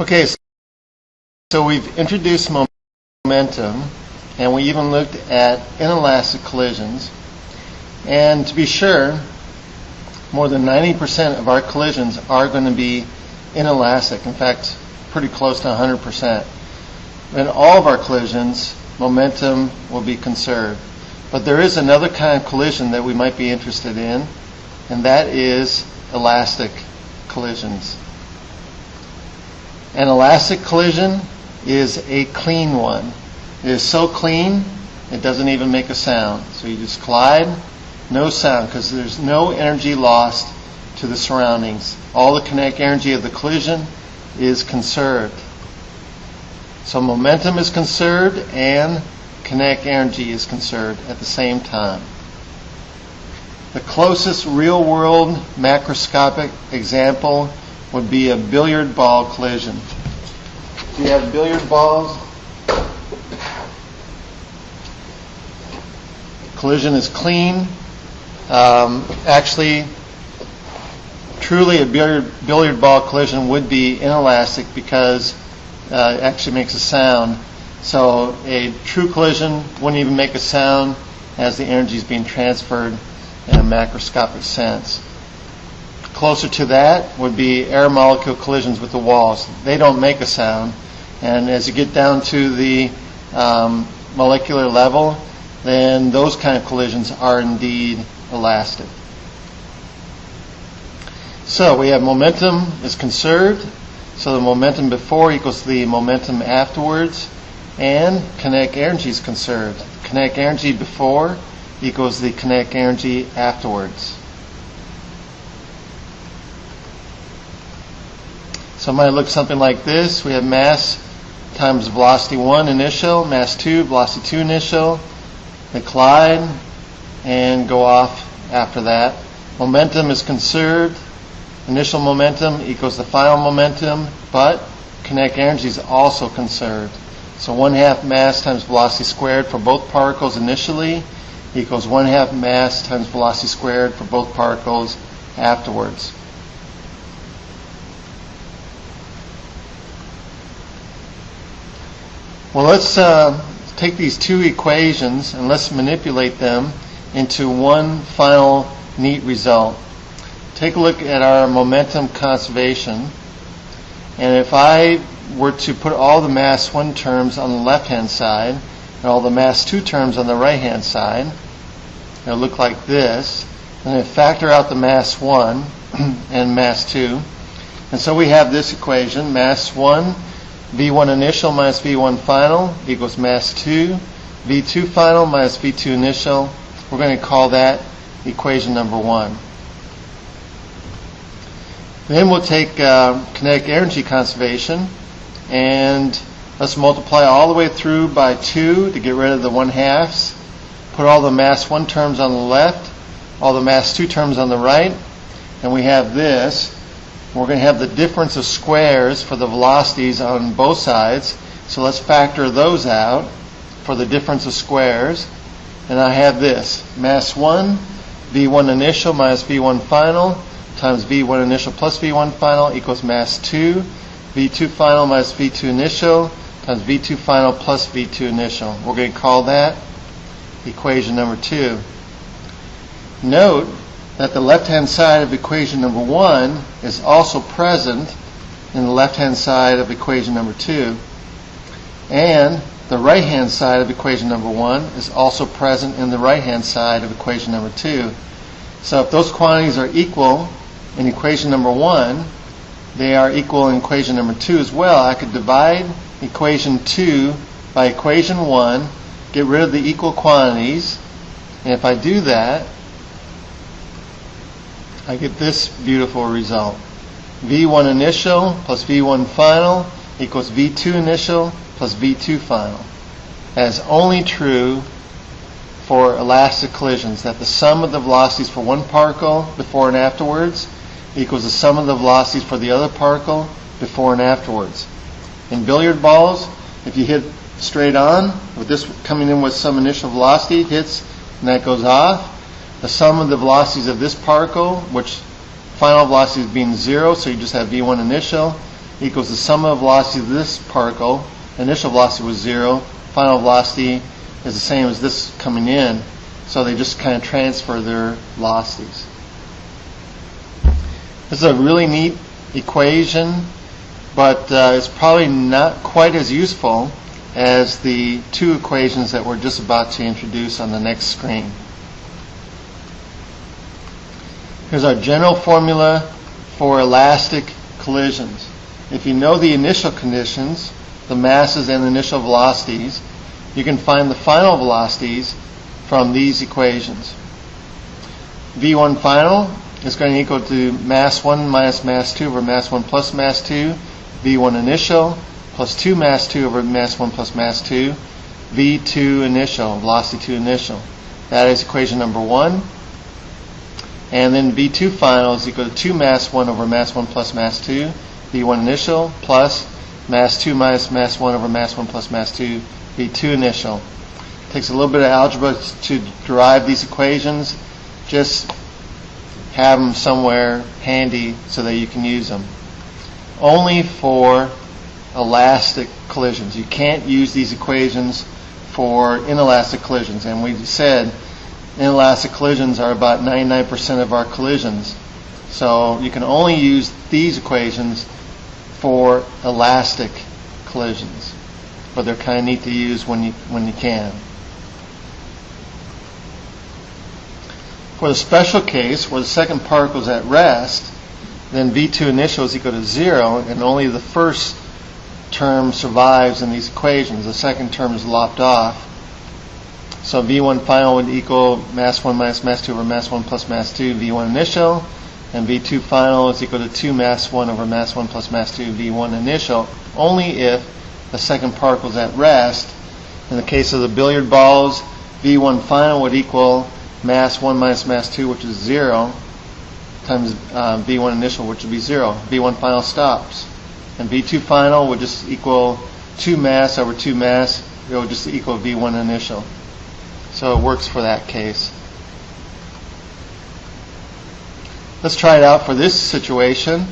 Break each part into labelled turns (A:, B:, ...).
A: Okay, so we've introduced momentum, and we even looked at inelastic collisions. And to be sure, more than 90% of our collisions are going to be inelastic. In fact, pretty close to 100%. In all of our collisions, momentum will be conserved. But there is another kind of collision that we might be interested in, and that is elastic collisions. An elastic collision is a clean one. It is so clean, it doesn't even make a sound. So you just collide, no sound, because there's no energy lost to the surroundings. All the kinetic energy of the collision is conserved. So momentum is conserved and kinetic energy is conserved at the same time. The closest real-world macroscopic example would be a billiard ball collision. If you have billiard balls, collision is clean. Actually, truly a billiard ball collision would be inelastic because it actually makes a sound. So a true collision wouldn't even make a sound as the energy is being transferred in a macroscopic sense. Closer to that would be air molecule collisions with the walls. They don't make a sound, and as you get down to the molecular level, then those kind of collisions are indeed elastic. So we have momentum is conserved, so the momentum before equals the momentum afterwards, and kinetic energy is conserved. Kinetic energy before equals the kinetic energy afterwards. So it might look something like this. We have mass times velocity 1 initial, mass 2, velocity 2 initial. They collide and go off after that. Momentum is conserved. Initial momentum equals the final momentum, but kinetic energy is also conserved. So 1/2 mass times velocity squared for both particles initially equals 1/2 mass times velocity squared for both particles afterwards. Well, let's take these two equations and let's manipulate them into one final neat result. Take a look at our momentum conservation, and if I were to put all the mass 1 terms on the left-hand side and all the mass 2 terms on the right-hand side, it'll look like this. And then factor out the mass 1 and mass 2. And so we have this equation, mass 1, V1 initial minus V1 final equals mass 2, V2 final minus V2 initial. We're going to call that equation number 1. Then we'll take kinetic energy conservation, and let's multiply all the way through by 2 to get rid of the 1/2. Put all the mass 1 terms on the left, all the mass 2 terms on the right, and we have this. We're going to have the difference of squares for the velocities on both sides, so let's factor those out for the difference of squares. And I have this, mass 1, V1 initial minus V1 final times V1 initial plus V1 final equals mass 2, V2 final minus V2 initial times V2 final plus V2 initial. We're going to call that equation number 2. Note that the left-hand side of equation number 1 is also present in the left-hand side of equation number 2. And the right-hand side of equation number 1 is also present in the right-hand side of equation number 2. So if those quantities are equal in equation number 1, they are equal in equation number 2 as well. I could divide equation 2 by equation 1, get rid of the equal quantities, and if I do that, I get this beautiful result. V1 initial plus V1 final equals V2 initial plus V2 final. That is only true for elastic collisions, that the sum of the velocities for one particle before and afterwards equals the sum of the velocities for the other particle before and afterwards. In billiard balls, if you hit straight on, with this coming in with some initial velocity, hits and that goes off, the sum of the velocities of this particle, which final velocity is being 0, so you just have V1 initial, equals the sum of velocity of this particle. Initial velocity was 0. Final velocity is the same as this coming in. So they just kind of transfer their velocities. This is a really neat equation, but it's probably not quite as useful as the two equations that we're just about to introduce on the next screen. Here's our general formula for elastic collisions. If you know the initial conditions, the masses and the initial velocities, you can find the final velocities from these equations. V1 final is going to equal to mass 1 minus mass 2 over mass 1 plus mass 2, V1 initial plus 2 mass 2 over mass 1 plus mass 2, V2 initial, velocity 2 initial. That is equation number 1. And then V2 final is equal to 2 mass 1 over mass 1 plus mass 2, V1 initial plus mass 2 minus mass 1 over mass 1 plus mass 2, V2 initial. It takes a little bit of algebra to derive these equations. Just have them somewhere handy so that you can use them. Only for elastic collisions. You can't use these equations for inelastic collisions. And we said inelastic collisions are about 99% of our collisions. So you can only use these equations for elastic collisions. But they're kind of neat to use when you can. For the special case where the second particle is at rest, then V2 initial is equal to 0, and only the first term survives in these equations. The second term is lopped off. So V1 final would equal mass 1 minus mass 2 over mass 1 plus mass 2, V1 initial, and V2 final is equal to 2 mass 1 over mass 1 plus mass 2, V1 initial, only if the second particle is at rest. In the case of the billiard balls, V1 final would equal mass 1 minus mass 2, which is 0, times V1 initial, which would be 0. V1 final stops. And V2 final would just equal 2 mass over 2 mass. It would just equal V1 initial. So it works for that case. Let's try it out for this situation.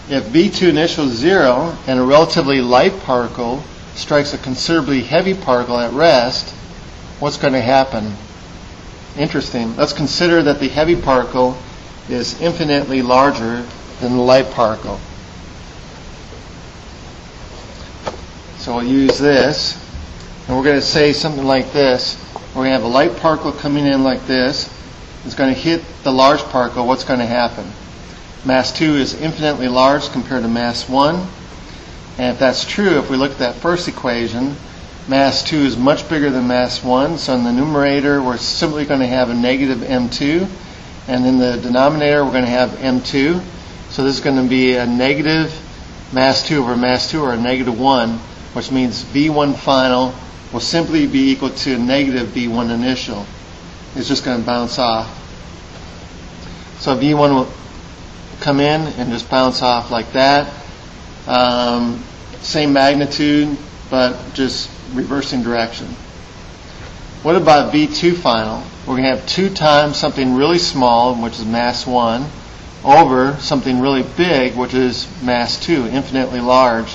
A: If V2 initial is 0 and a relatively light particle strikes a considerably heavy particle at rest, what's going to happen? Interesting. Let's consider that the heavy particle is infinitely larger than the light particle. So we'll use this, and we're going to say something like this. We're going to have a light particle coming in like this. It's going to hit the large particle. What's going to happen? Mass 2 is infinitely large compared to mass 1. And if that's true, if we look at that first equation, mass 2 is much bigger than mass 1. So in the numerator, we're simply going to have a negative m2. And in the denominator, we're going to have m2. So this is going to be a negative mass 2 over mass 2, or a negative 1, which means V1 final will simply be equal to negative V1 initial. It's just going to bounce off. So V1 will come in and just bounce off like that. Same magnitude, but just reversing direction. What about V2 final? We're going to have 2 times something really small, which is mass 1, over something really big, which is mass 2, infinitely large.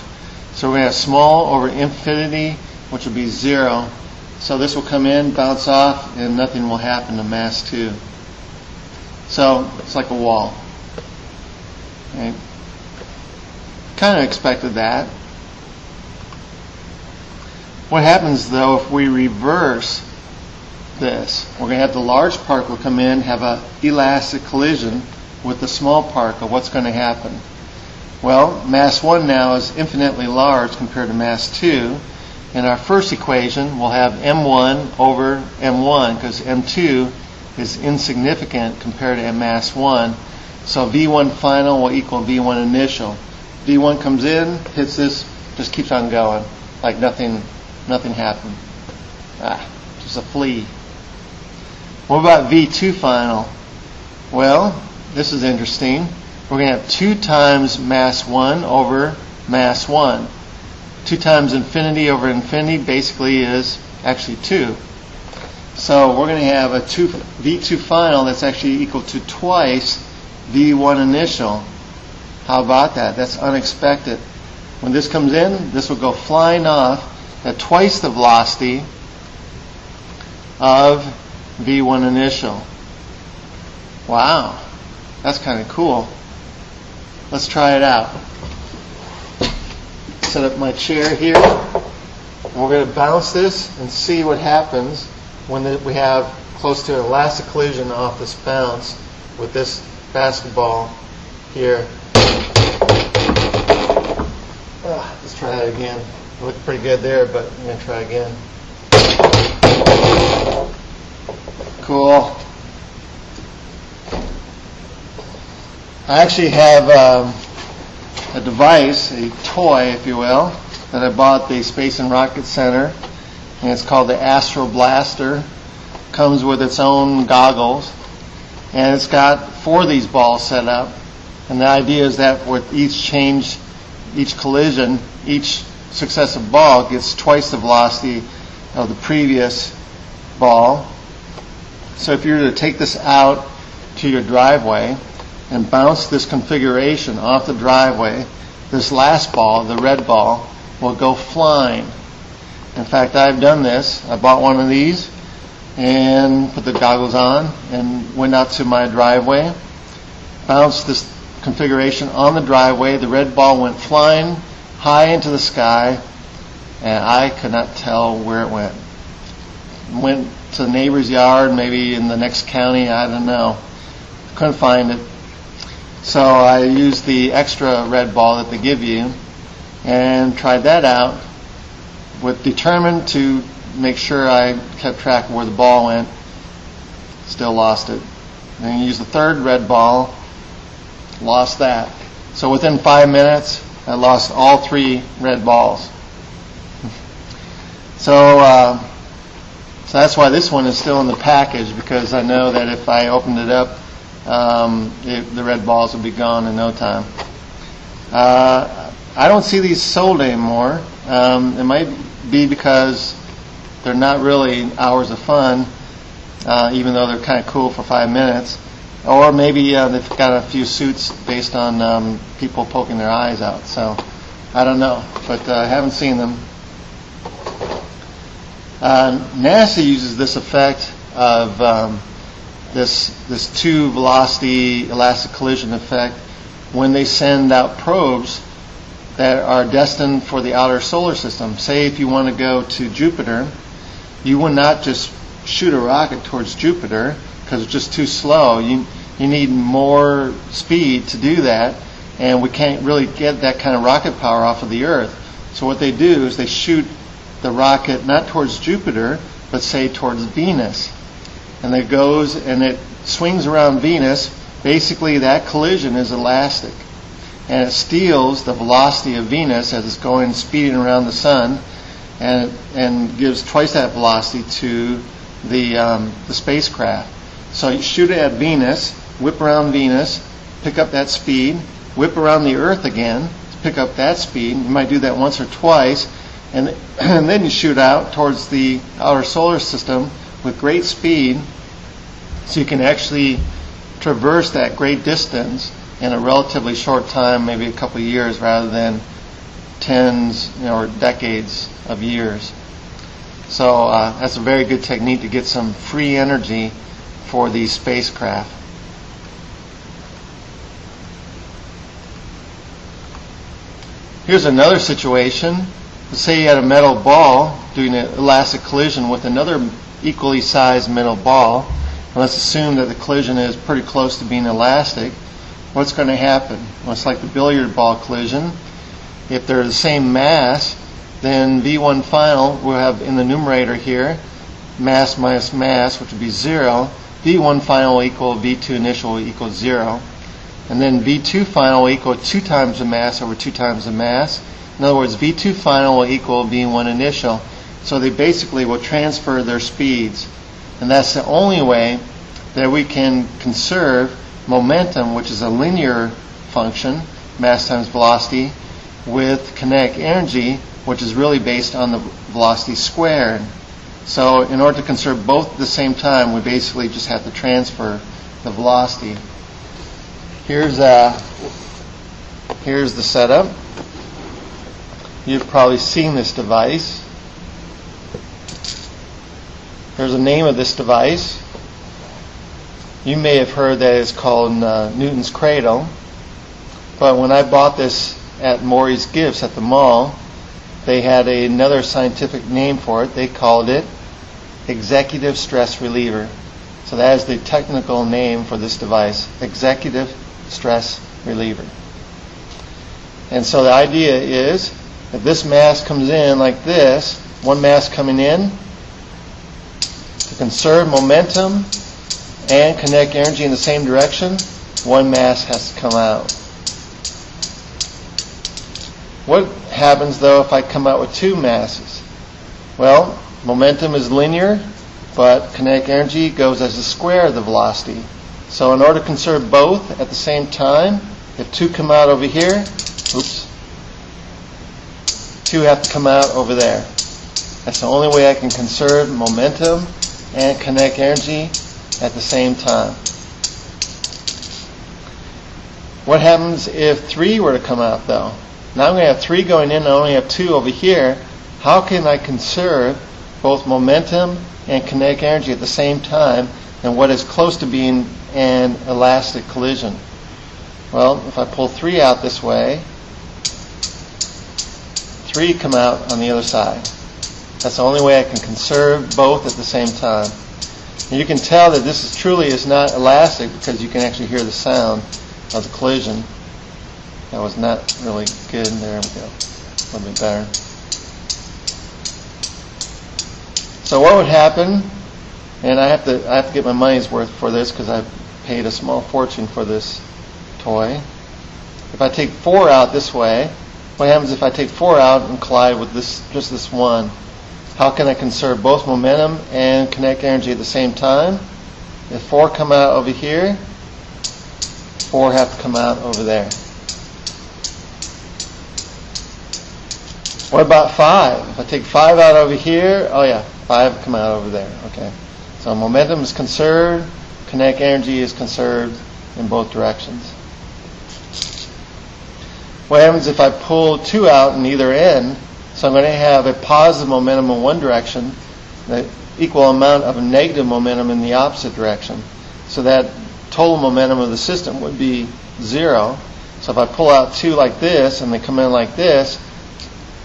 A: So we're going to have small over infinity, which will be 0. So this will come in, bounce off, and nothing will happen to mass 2. So it's like a wall. Okay. Kind of expected that. What happens though if we reverse this? We're going to have the large particle come in, have an elastic collision with the small particle. What's going to happen? Well, mass 1 now is infinitely large compared to mass 2. In our first equation, we'll have m1 over m1 because m2 is insignificant compared to mass 1. So V1 final will equal V1 initial. V1 comes in, hits this, just keeps on going like nothing happened. Just a flea. What about V2 final? Well, this is interesting. We're going to have 2 times mass 1 over mass 1. 2 times infinity over infinity basically is actually 2. So we're going to have a V2 final that's actually equal to twice V1 initial How about that? That's unexpected. When this comes in, this will go flying off at twice the velocity of V1 initial. Wow, that's kind of cool. Let's try it out. Set up my chair here, and we're going to bounce this and see what happens when we have close to an elastic collision off this bounce with this basketball here. Let's try that again. It looked pretty good there, but I'm going to try again. Cool. I actually have a device, a toy, if you will, that I bought at the Space and Rocket Center, and it's called the Astro Blaster. Comes with its own goggles, and it's got 4 of these balls set up. And the idea is that with each collision, each successive ball gets twice the velocity of the previous ball. So if you were to take this out to your driveway and bounce this configuration off the driveway, this last ball, the red ball, will go flying. In fact, I've done this. I bought one of these and put the goggles on and went out to my driveway, bounced this configuration on the driveway. The red ball went flying high into the sky, and I could not tell where it went. Went to the neighbor's yard, maybe in the next county, I don't know. Couldn't find it. So I used the extra red ball that they give you and tried that out. Determined to make sure I kept track of where the ball went. Still lost it. Then used the third red ball. Lost that. So within 5 minutes, I lost all 3 red balls. So that's why this one is still in the package, because I know that if I opened it up, the red balls would be gone in no time. I don't see these sold anymore. It might be because they're not really hours of fun, even though they're kind of cool for 5 minutes. Or maybe they've got a few suits based on people poking their eyes out. So I don't know, but I haven't seen them. NASA uses this effect of this 2 velocity elastic collision effect when they send out probes that are destined for the outer solar system. Say if you want to go to Jupiter, you would not just shoot a rocket towards Jupiter because it's just too slow. You need more speed to do that, and we can't really get that kind of rocket power off of the Earth. So what they do is they shoot the rocket not towards Jupiter, but say towards Venus. And it goes and it swings around Venus. Basically, that collision is elastic, and it steals the velocity of Venus as it's going speeding around the sun, and gives twice that velocity to the spacecraft. So you shoot it at Venus, whip around Venus, pick up that speed, whip around the Earth again to pick up that speed. You might do that once or twice, and then you shoot out towards the outer solar system with great speed, so you can actually traverse that great distance in a relatively short time, maybe a couple of years, rather than tens or decades of years. So that's a very good technique to get some free energy for these spacecraft. Here's another situation. Let's say you had a metal ball doing an elastic collision with another equally sized metal ball. And let's assume that the collision is pretty close to being elastic. What's going to happen? Well, it's like the billiard ball collision. If they're the same mass, then V1 final will have in the numerator here mass minus mass, which would be 0. V1 final will equal V2 initial will equal 0. And then V2 final will equal 2 times the mass over 2 times the mass. In other words, V2 final will equal V1 initial. So they basically will transfer their speeds. And that's the only way that we can conserve momentum, which is a linear function, mass times velocity, with kinetic energy, which is really based on the velocity squared. So in order to conserve both at the same time, we basically just have to transfer the velocity. Here's Here's the setup. You've probably seen this device. There's a name of this device. You may have heard that it's called Newton's Cradle. But when I bought this at Maury's Gifts at the mall, they had another scientific name for it. They called it Executive Stress Reliever. So that is the technical name for this device, Executive Stress Reliever. And so the idea is, if this mass comes in like this, one mass coming in, to conserve momentum and kinetic energy in the same direction, one mass has to come out. What happens though if I come out with two masses? Well, momentum is linear, but kinetic energy goes as the square of the velocity. So in order to conserve both at the same time, if two come out over here, two have to come out over there. That's the only way I can conserve momentum and kinetic energy at the same time. What happens if three were to come out though? Now I'm going to have three going in and I only have two over here. How can I conserve both momentum and kinetic energy at the same time in what is close to being an elastic collision? Well, if I pull three out this way, three come out on the other side. That's the only way I can conserve both at the same time. And you can tell that this truly is not elastic because you can actually hear the sound of the collision. That was not really good. There we go. A little bit better. So what would happen, and I have to get my money's worth for this because I paid a small fortune for this toy. If I take four out this way, what happens if I take four out and collide with just this one? How can I conserve both momentum and kinetic energy at the same time? If four come out over here, four have to come out over there. What about five? If I take five out over here, oh yeah, five come out over there. Okay. So momentum is conserved, kinetic energy is conserved in both directions. What happens if I pull two out in either end? So I'm going to have a positive momentum in one direction, the equal amount of a negative momentum in the opposite direction. So that total momentum of the system would be zero. So if I pull out two like this and they come in like this,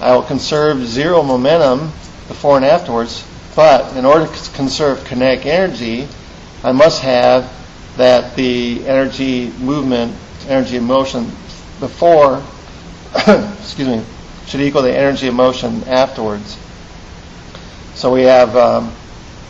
A: I will conserve zero momentum before and afterwards. But in order to conserve kinetic energy, I must have that the energy movement, energy of motion before, should equal the energy of motion afterwards. So we have,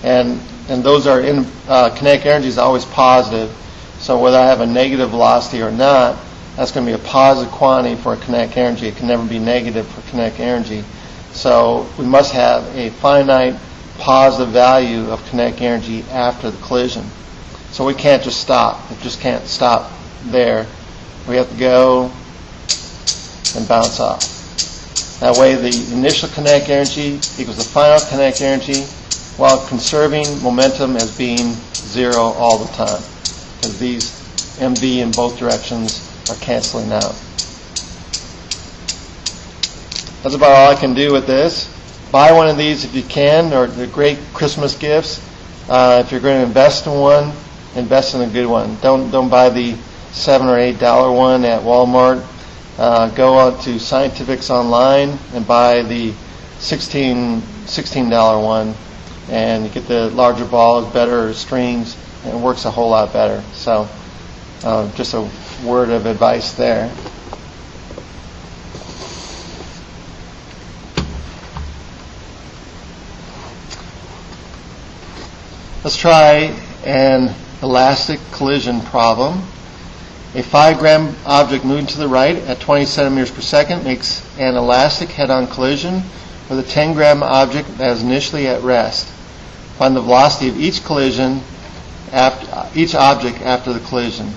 A: and those are in, kinetic energy is always positive. So whether I have a negative velocity or not, that's going to be a positive quantity for kinetic energy. It can never be negative for kinetic energy. So we must have a finite positive value of kinetic energy after the collision. So we can't just stop. It just can't stop there. We have to go and bounce off. That way the initial kinetic energy equals the final kinetic energy while conserving momentum as being zero all the time. Because these MV in both directions are canceling out. That's about all I can do with this. Buy one of these if you can, or they're great Christmas gifts. If you're going to invest in one, invest in a good one. Don't buy the $7 or $8 one at Walmart. Go out to Scientifics online and buy the $16 one, and you get the larger balls, better strings, and it works a whole lot better. So just a word of advice there. Let's try an elastic collision problem. A 5-gram object moving to the right at 20 centimeters per second makes an elastic head-on collision with a 10-gram object that is initially at rest. Find the velocity of each collision, each object after the collision.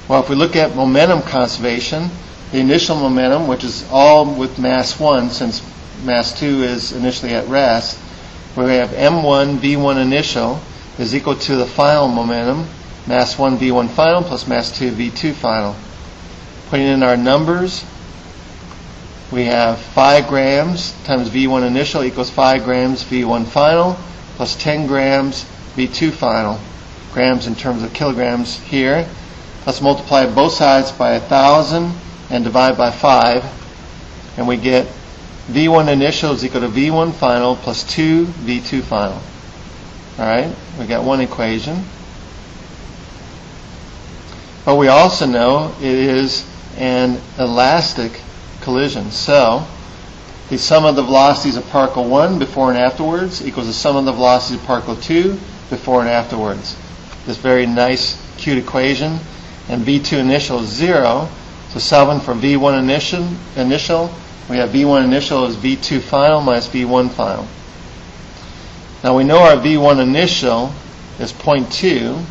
A: Well, if we look at momentum conservation, the initial momentum, which is all with mass 1, since mass 2 is initially at rest, we have m1 v1 initial is equal to the final momentum mass 1 V1 final plus mass 2 V2 final. Putting in our numbers, we have 5 grams times V1 initial equals 5 grams V1 final plus 10 grams V2 final. Grams in terms of kilograms here. Let's multiply both sides by 1,000 and divide by 5. And we get V1 initial is equal to V1 final plus 2 V2 final. Alright, we got one equation. But we also know it is an elastic collision. So, the sum of the velocities of particle 1 before and afterwards equals the sum of the velocities of particle 2 before and afterwards. This very nice, cute equation. And V2 initial is 0. So solving for V1 initial, we have V1 initial is V2 final minus V1 final. Now we know our V1 initial is 0.2.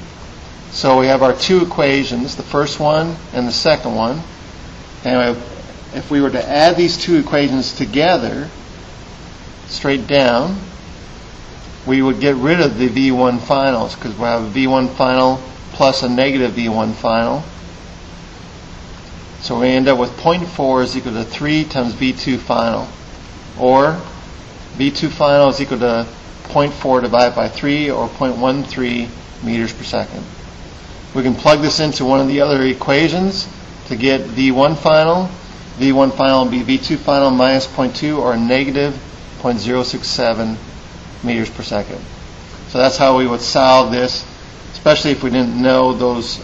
A: So we have our two equations, the first one and the second one. And if we were to add these two equations together, straight down, we would get rid of the V1 finals because we have a V1 final plus a negative V1 final. So we end up with 0.4 is equal to 3 times V2 final. Or V2 final is equal to 0.4 divided by 3 or 0.13 meters per second. We can plug this into one of the other equations to get V1 final. V1 final will be V2 final minus 0.2 or negative 0.067 meters per second. So that's how we would solve this, especially if we didn't know those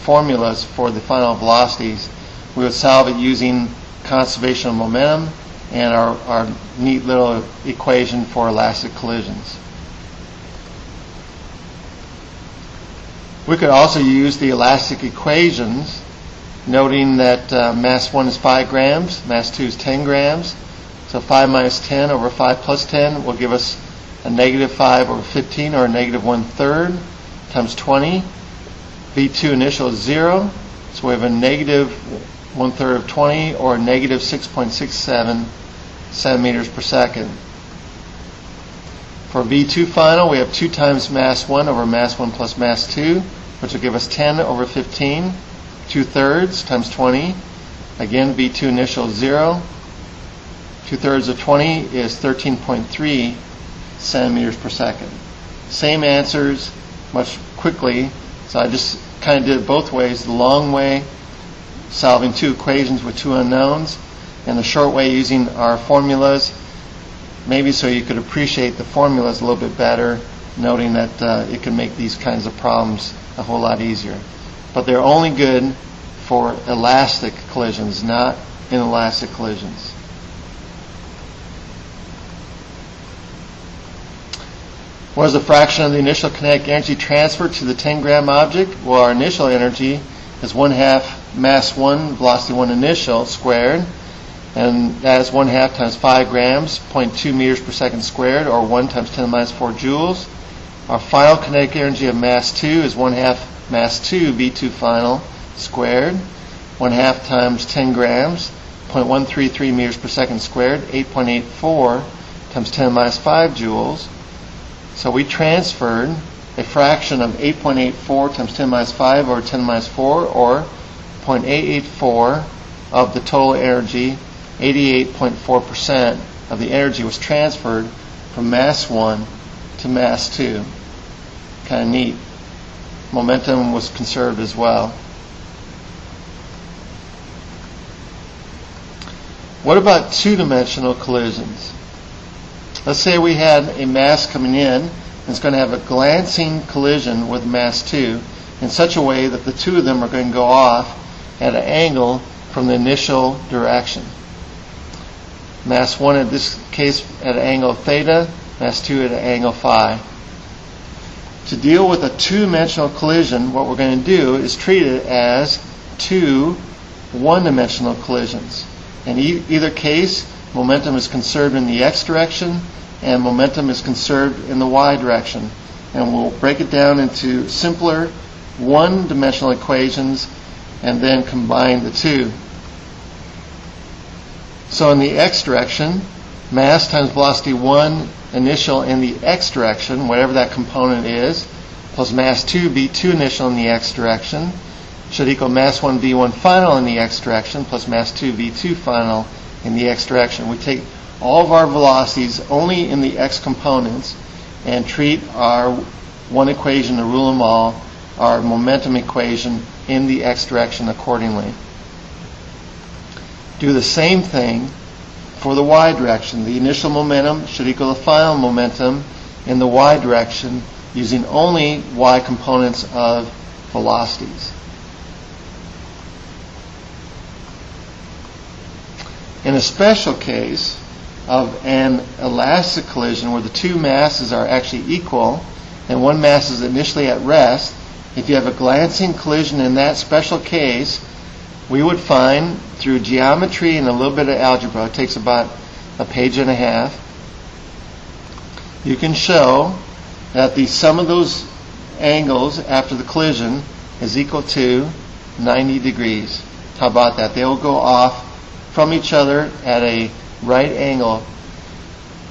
A: formulas for the final velocities. We would solve it using conservation of momentum and our neat little equation for elastic collisions. We could also use the elastic equations, noting that mass 1 is 5 grams, mass 2 is 10 grams. So 5 minus 10 over 5 plus 10 will give us a negative 5 over 15 or a negative 1/3 times 20. V2 initial is 0, so we have a negative 1/3 of 20 or a negative 6.67 centimeters per second. For V2 final, we have 2 times mass 1 over mass 1 plus mass 2, which will give us 10 over 15, 2/3 times 20. Again, V2 initial is 0. 2/3 of 20 is 13.3 centimeters per second. Same answers, much quickly. So I just kind of did it both ways. The long way, solving two equations with two unknowns, and the short way using our formulas, maybe so you could appreciate the formulas a little bit better, noting that it can make these kinds of problems a whole lot easier. But they're only good for elastic collisions, not inelastic collisions. What is the fraction of the initial kinetic energy transferred to the 10-gram object? Well, our initial energy is 1/2 mass 1, velocity 1 initial squared, and that is 1/2 times 5 grams, 0.2 meters per second squared, or 1 times 10 to the minus 4 joules. Our final kinetic energy of mass 2 is 1/2 mass 2 V2 final squared, 1/2 times 10 grams, 0.133 meters per second squared, 8.84 times 10 to the minus 5 joules. So we transferred a fraction of 8.84 times 10 to the minus 5 over 10 to the minus 4, or 0.884 of the total energy. 88.4% of the energy was transferred from mass 1 to mass 2. Kind of neat. Momentum was conserved as well. What about two-dimensional collisions? Let's say we had a mass coming in and it's going to have a glancing collision with mass 2 in such a way that the two of them are going to go off at an angle from the initial direction. Mass 1 in this case at an angle theta, mass 2 at an angle phi. To deal with a two-dimensional collision, what we're going to do is treat it as two one-dimensional collisions. In either case, momentum is conserved in the x direction and momentum is conserved in the y direction. And we'll break it down into simpler one-dimensional equations and then combine the two. So in the x direction, mass times velocity 1 initial in the x direction, whatever that component is plus mass 2 v2 initial in the x direction should equal mass 1 v1 final in the x direction plus mass 2 v2 final in the x direction. We take all of our velocities only in the x components and treat our one equation to rule them all, our momentum equation, in the x direction accordingly. Do the same thing for the y direction. The initial momentum should equal the final momentum in the y direction using only y components of velocities. In a special case of an elastic collision where the two masses are actually equal and one mass is initially at rest, if you have a glancing collision in that special case, we would find through geometry and a little bit of algebra, it takes about a page and a half, you can show that the sum of those angles after the collision is equal to 90 degrees. How about that? They will go off from each other at a right angle.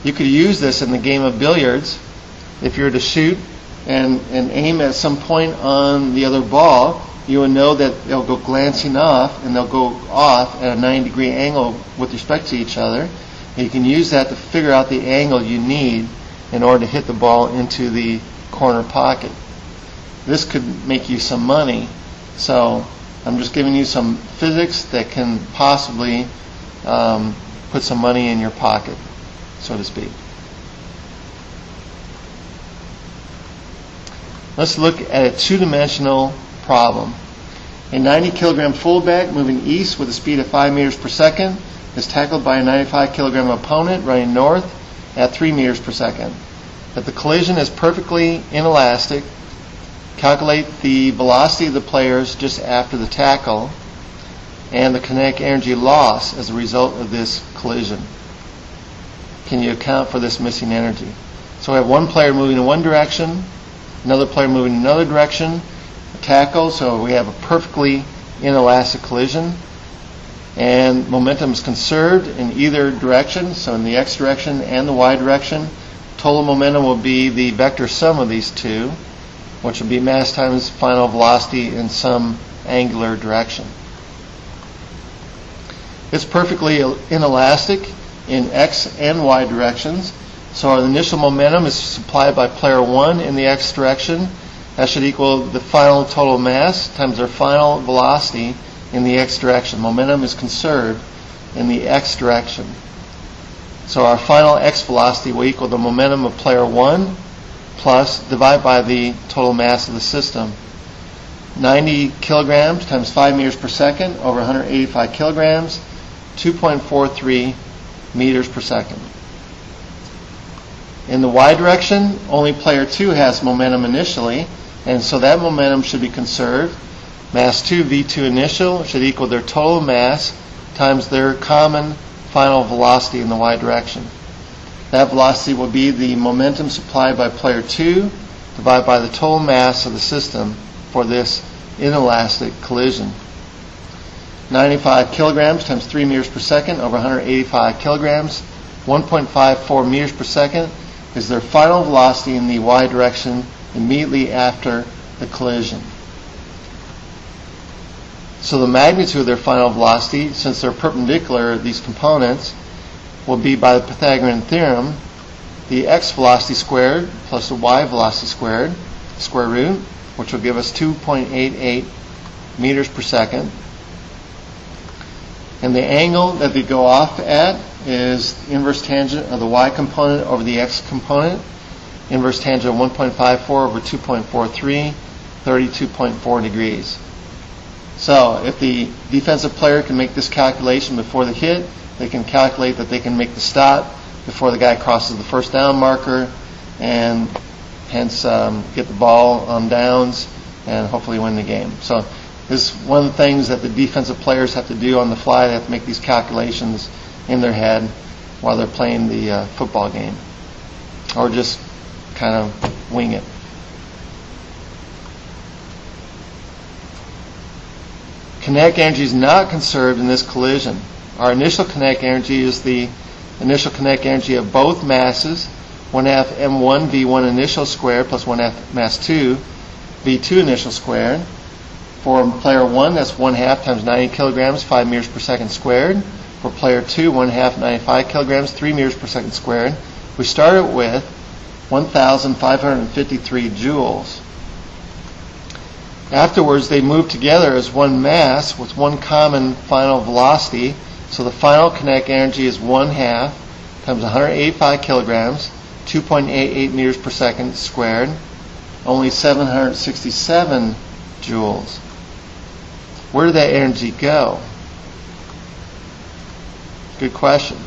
A: You could use this in the game of billiards. If you were to shoot and aim at some point on the other ball, you will know that they'll go glancing off and they'll go off at a 90-degree angle with respect to each other. And you can use that to figure out the angle you need in order to hit the ball into the corner pocket. This could make you some money, so I'm just giving you some physics that can possibly put some money in your pocket, so to speak. Let's look at a two-dimensional problem. A 90-kilogram fullback moving east with a speed of 5 meters per second is tackled by a 95-kilogram opponent running north at 3 meters per second. If the collision is perfectly inelastic, calculate the velocity of the players just after the tackle and the kinetic energy loss as a result of this collision. Can you account for this missing energy? So we have one player moving in one direction, another player moving in another direction, a tackle, so we have a perfectly inelastic collision, and momentum is conserved in either direction, so in the x direction and the y direction. Total momentum will be the vector sum of these two, which will be mass times final velocity in some angular direction. It's perfectly inelastic in x and y directions, so our initial momentum is supplied by player 1 in the x direction. That should equal the final total mass times their final velocity in the x direction. Momentum is conserved in the x direction. So our final x velocity will equal the momentum of player 1 plus divide by the total mass of the system. 90 kilograms times 5 meters per second over 185 kilograms, 2.43 meters per second. In the y direction, only player 2 has momentum initially, and so that momentum should be conserved. Mass 2 v2 initial should equal their total mass times their common final velocity in the y direction. That velocity will be the momentum supplied by player 2 divided by the total mass of the system for this inelastic collision. 95 kilograms times 3 meters per second over 185 kilograms, 1.54 meters per second is their final velocity in the y direction immediately after the collision. So the magnitude of their final velocity, since they're perpendicular, these components, will be, by the Pythagorean theorem, the x velocity squared plus the y velocity squared, square root, which will give us 2.88 meters per second. And the angle that they go off at is the inverse tangent of the y component over the x component. Inverse tangent of 1.54 over 2.43, 32.4 degrees. So if the defensive player can make this calculation before the hit, they can calculate that they can make the stop before the guy crosses the first down marker, and hence get the ball on downs and hopefully win the game. So this is one of the things that the defensive players have to do on the fly. They have to make these calculations in their head while they're playing the football game, or just kind of wing it. Kinetic energy is not conserved in this collision. Our initial kinetic energy is the initial kinetic energy of both masses, 1/2 m1 v1 initial squared plus 1/2 mass 2 V2 initial squared. For player 1, that's 1/2 times 90 kilograms, 5 meters per second squared. For player 2, 1/2, 95 kilograms, 3 meters per second squared. We started with 1,553 joules. Afterwards, they moved together as one mass with one common final velocity. So the final kinetic energy is 1/2 times 185 kilograms, 2.88 meters per second squared, only 767 joules. Where did that energy go? Good question.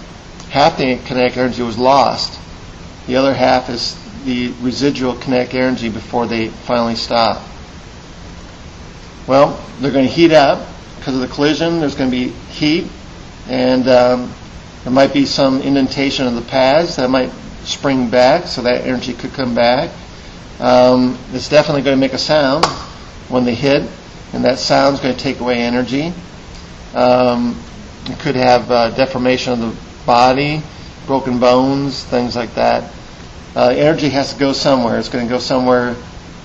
A: Half the kinetic energy was lost. The other half is the residual kinetic energy before they finally stop. Well, they're going to heat up because of the collision. There's going to be heat, and there might be some indentation of the pads that might spring back, so that energy could come back. It's definitely going to make a sound when they hit, and that sound is going to take away energy. It could have deformation of the body, broken bones, things like that. Energy has to go somewhere. It's going to go somewhere,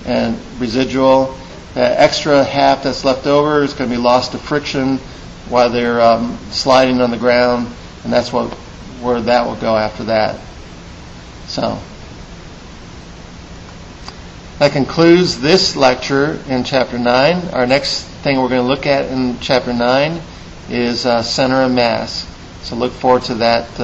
A: and residual. That extra half that's left over is going to be lost to friction while they're sliding on the ground, and that's where that will go after that. So that concludes this lecture in Chapter 9. Our next thing we're going to look at in Chapter 9 is center of mass. So look forward to that